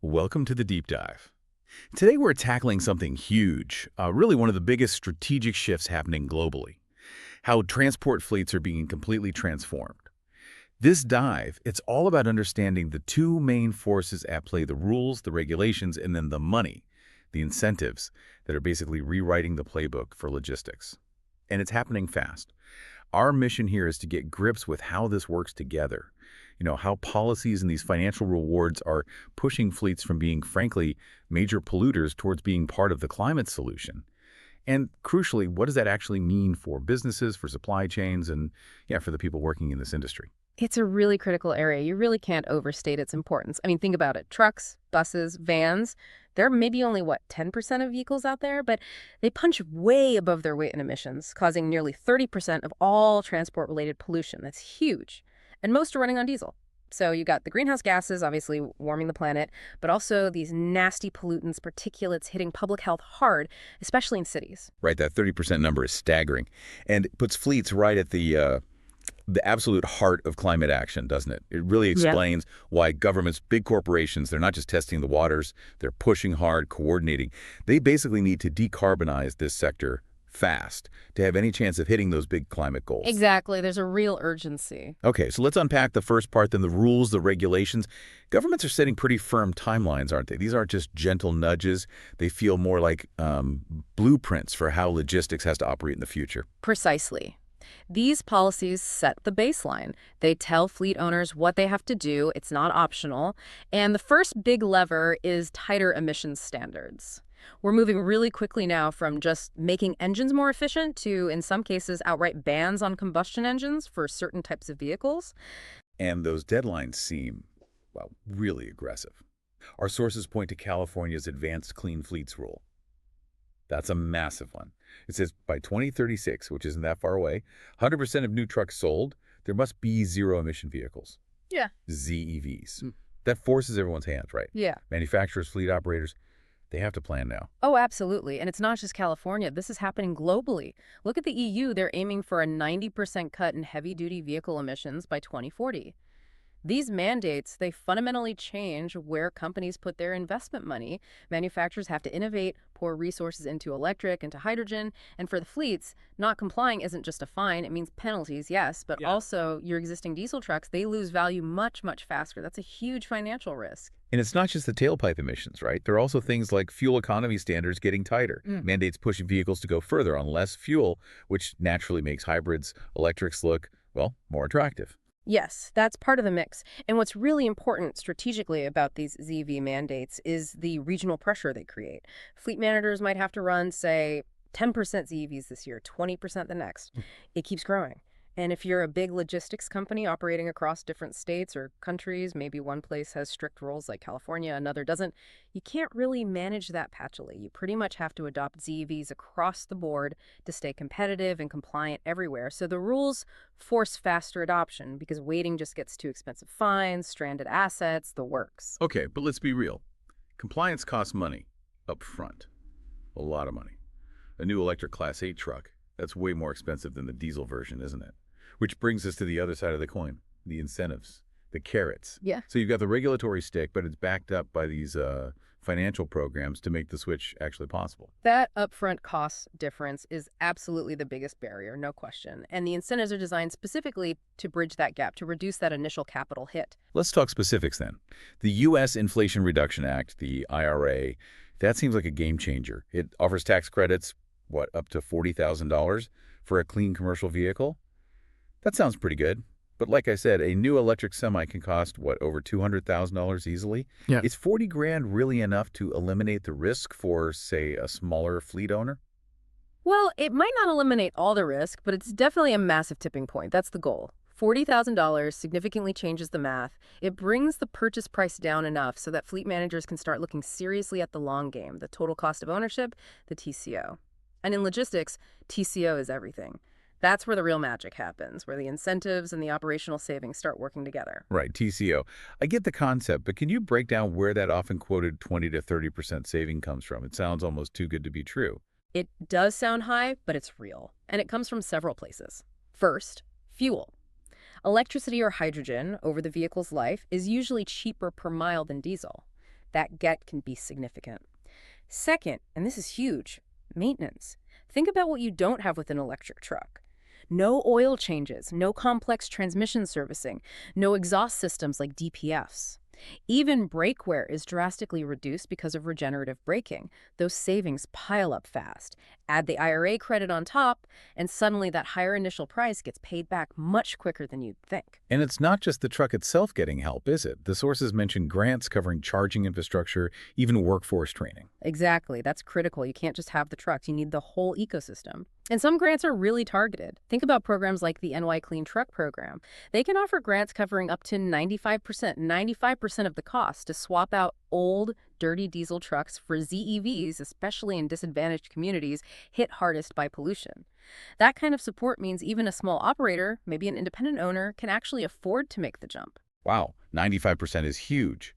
Welcome to the deep dive. Today we're tackling something huge, really one of the biggest strategic shifts happening globally, how transport fleets are being completely transformed. This dive, it's all about understanding the two main forces at play, the rules, the regulations, and then the money, the incentives that are basically rewriting the playbook for logistics. And it's happening fast. Our mission here is to get grips with how this works together. How policies and these financial rewards are pushing fleets from being, frankly, major polluters towards being part of the climate solution. And crucially, what does that actually mean for businesses, for supply chains, and for the people working in this industry? It's a really critical area. You really can't overstate its importance. I mean, think about it. Trucks, buses, vans, they're maybe only, 10% of vehicles out there, but they punch way above their weight in emissions, causing nearly 30% of all transport-related pollution. That's huge. And most are running on diesel. So you got the greenhouse gases, obviously warming the planet, but also these nasty pollutants, particulates hitting public health hard, especially in cities. Right, that 30% number is staggering, and it puts fleets right at the absolute heart of climate action, doesn't it? It really explains why governments, big corporations, they're not just testing the waters, they're pushing hard, coordinating. They basically need to decarbonize this sector fast to have any chance of hitting those big climate goals. Exactly. There's a real urgency. Okay, so let's unpack the first part, then the rules, the regulations. Governments are setting pretty firm timelines, aren't they? These aren't just gentle nudges. They feel more like blueprints for how logistics has to operate in the future. Precisely. These policies set the baseline. They tell fleet owners what they have to do. It's not optional. And the first big lever is tighter emissions standards. We're moving really quickly now from just making engines more efficient to, in some cases, outright bans on combustion engines for certain types of vehicles. And those deadlines seem, well, really aggressive. Our sources point to California's Advanced Clean Fleets rule. That's a massive one. It says by 2036, which isn't that far away, 100% of new trucks sold, there must be zero-emission vehicles. Yeah. ZEVs. That forces everyone's hands, right? Yeah. Manufacturers, fleet operators, they have to plan now. Oh, absolutely. And it's not just California. This is happening globally. Look at the EU. They're aiming for a 90% cut in heavy-duty vehicle emissions by 2040. These mandates, they fundamentally change where companies put their investment money. Manufacturers have to innovate, pour resources into electric, into hydrogen. And for the fleets, not complying isn't just a fine. It means penalties, yes, but also your existing diesel trucks, they lose value much, much faster. That's a huge financial risk. And it's not just the tailpipe emissions, right? There are also things like fuel economy standards getting tighter. Mandates pushing vehicles to go further on less fuel, which naturally makes hybrids, electrics look, well, more attractive. Yes, that's part of the mix. And what's really important strategically about these ZEV mandates is the regional pressure they create. Fleet managers might have to run, say, 10% ZEVs this year, 20% the next. It keeps growing. And if you're a big logistics company operating across different states or countries, maybe one place has strict rules like California, another doesn't, you can't really manage that patchily. You pretty much have to adopt ZEVs across the board to stay competitive and compliant everywhere. So the rules force faster adoption because waiting just gets too expensive. Fines, stranded assets, the works. Okay, but let's be real. Compliance costs money up front. A lot of money. A new electric Class 8 truck, that's way more expensive than the diesel version, isn't it? Which brings us to the other side of the coin, the incentives, the carrots. Yeah. So you've got the regulatory stick, but it's backed up by these financial programs to make the switch actually possible. That upfront cost difference is absolutely the biggest barrier, no question. And the incentives are designed specifically to bridge that gap, to reduce that initial capital hit. Let's talk specifics then. The U.S. Inflation Reduction Act, the IRA, that seems like a game changer. It offers tax credits, up to $40,000 for a clean commercial vehicle? That sounds pretty good. But like I said, a new electric semi can cost, over $200,000 easily? Yeah. Is 40 grand really enough to eliminate the risk for, say, a smaller fleet owner? Well, it might not eliminate all the risk, but it's definitely a massive tipping point. That's the goal. $40,000 significantly changes the math. It brings the purchase price down enough so that fleet managers can start looking seriously at the long game, the total cost of ownership, the TCO. And in logistics, TCO is everything. That's where the real magic happens, where the incentives and the operational savings start working together. Right, TCO. I get the concept, but can you break down where that often quoted 20 to 30% saving comes from? It sounds almost too good to be true. It does sound high, but it's real. And it comes from several places. First, fuel. Electricity or hydrogen over the vehicle's life is usually cheaper per mile than diesel. That get can be significant. Second, and this is huge, maintenance. Think about what you don't have with an electric truck. No oil changes, no complex transmission servicing, no exhaust systems like DPFs. Even brake wear is drastically reduced because of regenerative braking. Those savings pile up fast. Add the IRA credit on top, and suddenly that higher initial price gets paid back much quicker than you'd think. And it's not just the truck itself getting help, is it? The sources mention grants covering charging infrastructure, even workforce training. Exactly. That's critical. You can't just have the trucks. You need the whole ecosystem. And some grants are really targeted. Think about programs like the NY Clean Truck Program. They can offer grants covering up to 95% of the cost to swap out old, dirty diesel trucks for ZEVs, especially in disadvantaged communities hit hardest by pollution. That kind of support means even a small operator, maybe an independent owner, can actually afford to make the jump. Wow, 95% is huge.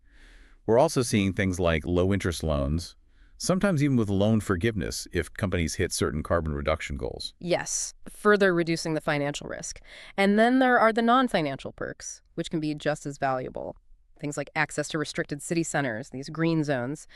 We're also seeing things like low-interest loans, sometimes even with loan forgiveness if companies hit certain carbon reduction goals. Yes, further reducing the financial risk. And then there are the non-financial perks, which can be just as valuable. Things like access to restricted city centers, these green zones.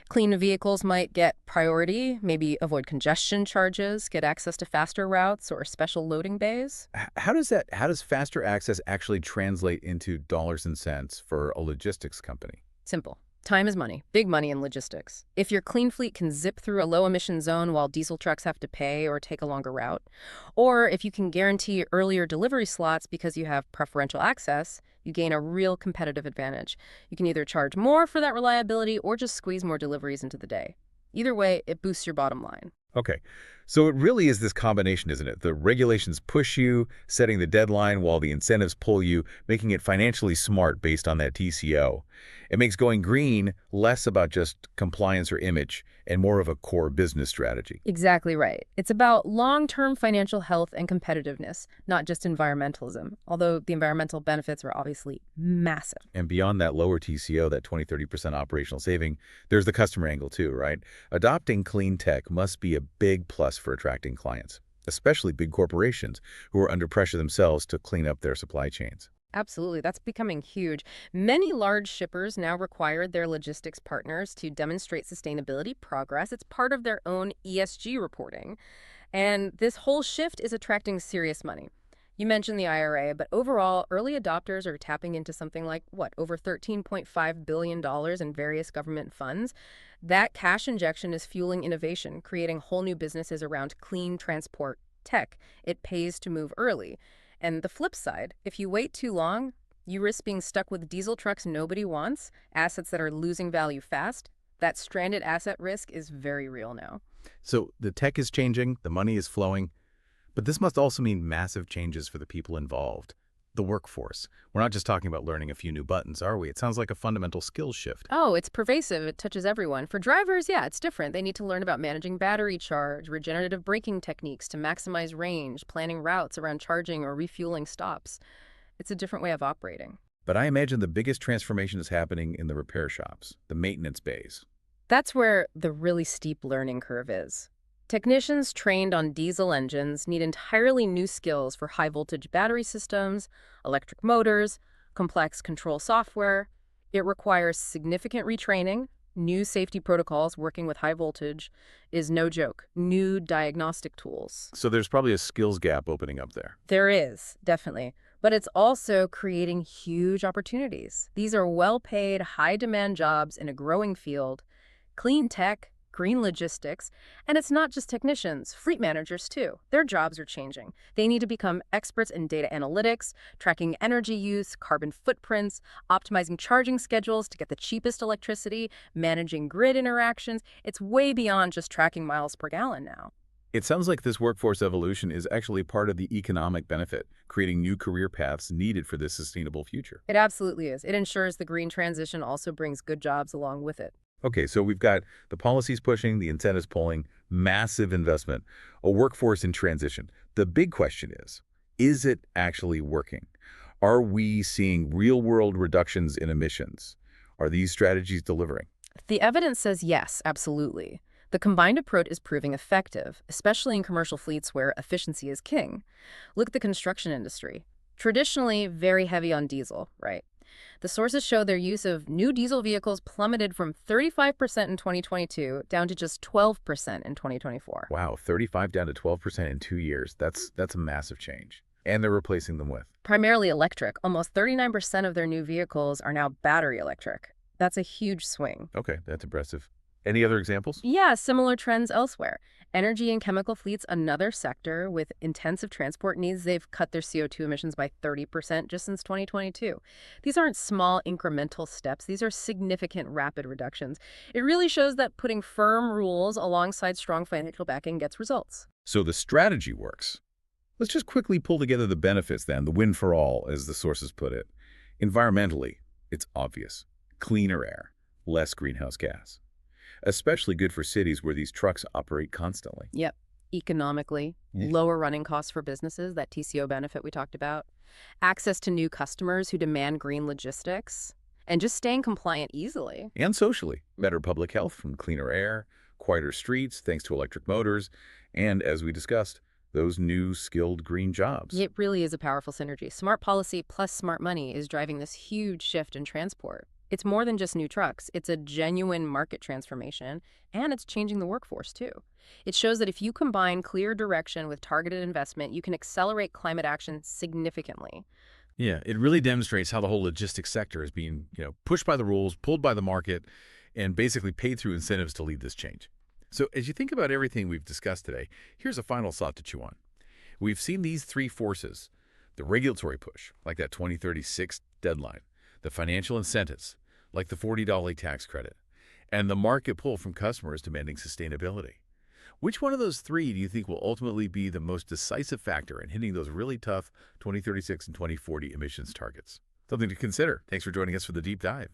Clean vehicles might get priority, maybe avoid congestion charges, get access to faster routes or special loading bays. How does faster access actually translate into dollars and cents for a logistics company? Simple. Time is money. Big money in logistics. If your clean fleet can zip through a low-emission zone while diesel trucks have to pay or take a longer route, or if you can guarantee earlier delivery slots because you have preferential access, you gain a real competitive advantage. You can either charge more for that reliability or just squeeze more deliveries into the day. Either way, it boosts your bottom line. Okay, so it really is this combination, isn't it? The regulations push you, setting the deadline, while the incentives pull you, making it financially smart based on that TCO. It makes going green less about just compliance or image and more of a core business strategy. Exactly right. It's about long-term financial health and competitiveness, not just environmentalism, although the environmental benefits are obviously massive. And beyond that lower TCO, that 20–30% operational saving, there's the customer angle too, right? Adopting clean tech must be a big plus for attracting clients, especially big corporations who are under pressure themselves to clean up their supply chains. Absolutely. That's becoming huge. Many large shippers now require their logistics partners to demonstrate sustainability progress. It's part of their own ESG reporting. And this whole shift is attracting serious money. You mentioned the IRA, but overall, early adopters are tapping into something like, over $13.5 billion in various government funds. That cash injection is fueling innovation, creating whole new businesses around clean transport tech. It pays to move early. And the flip side, if you wait too long, you risk being stuck with diesel trucks nobody wants, assets that are losing value fast. That stranded asset risk is very real now. So the tech is changing, the money is flowing, but this must also mean massive changes for the people involved. The workforce. We're not just talking about learning a few new buttons, are we? It sounds like a fundamental skills shift. Oh, it's pervasive. It touches everyone. For drivers, yeah, it's different. They need to learn about managing battery charge, regenerative braking techniques to maximize range, planning routes around charging or refueling stops. It's a different way of operating. But I imagine the biggest transformation is happening in the repair shops, the maintenance bays. That's where the really steep learning curve is. Technicians trained on diesel engines need entirely new skills for high-voltage battery systems, electric motors, complex control software. It requires significant retraining. New safety protocols working with high voltage is no joke. New diagnostic tools. So there's probably a skills gap opening up there. There is, definitely. But it's also creating huge opportunities. These are well-paid, high-demand jobs in a growing field. Clean tech, green logistics, and it's not just technicians, fleet managers too. Their jobs are changing. They need to become experts in data analytics, tracking energy use, carbon footprints, optimizing charging schedules to get the cheapest electricity, managing grid interactions. It's way beyond just tracking miles per gallon now. It sounds like this workforce evolution is actually part of the economic benefit, creating new career paths needed for this sustainable future. It absolutely is. It ensures the green transition also brings good jobs along with it. Okay, so we've got the policies pushing, the incentives pulling, massive investment, a workforce in transition. The big question is it actually working? Are we seeing real-world reductions in emissions? Are these strategies delivering? The evidence says yes, absolutely. The combined approach is proving effective, especially in commercial fleets where efficiency is king. Look at the construction industry. Traditionally very heavy on diesel, right? The sources show their use of new diesel vehicles plummeted from 35% in 2022 down to just 12% in 2024. Wow, 35 down to 12% in 2 years. That's a massive change. And they're replacing them with. Primarily electric, almost 39% of their new vehicles are now battery electric. That's a huge swing. Okay, that's impressive. Any other examples? Yeah, similar trends elsewhere. Energy and chemical fleets, another sector with intensive transport needs, they've cut their CO2 emissions by 30% just since 2022. These aren't small incremental steps. These are significant rapid reductions. It really shows that putting firm rules alongside strong financial backing gets results. So the strategy works. Let's just quickly pull together the benefits then, the win for all, as the sources put it. Environmentally, it's obvious. Cleaner air, less greenhouse gas. Especially good for cities where these trucks operate constantly. Yep. Economically, lower running costs for businesses, that TCO benefit we talked about. Access to new customers who demand green logistics. And just staying compliant easily. And socially, better public health from cleaner air, quieter streets thanks to electric motors, and, as we discussed, those new skilled green jobs. It really is a powerful synergy. Smart policy plus smart money is driving this huge shift in transport. It's more than just new trucks. It's a genuine market transformation, and it's changing the workforce, too. It shows that if you combine clear direction with targeted investment, you can accelerate climate action significantly. Yeah, it really demonstrates how the whole logistics sector is being, pushed by the rules, pulled by the market, and basically paid through incentives to lead this change. So as you think about everything we've discussed today, here's a final thought to chew on. We've seen these three forces: the regulatory push, like that 2036 deadline, the financial incentives, like the $40 tax credit, and the market pull from customers demanding sustainability. Which one of those three do you think will ultimately be the most decisive factor in hitting those really tough 2036 and 2040 emissions targets? Something to consider. Thanks for joining us for the deep dive.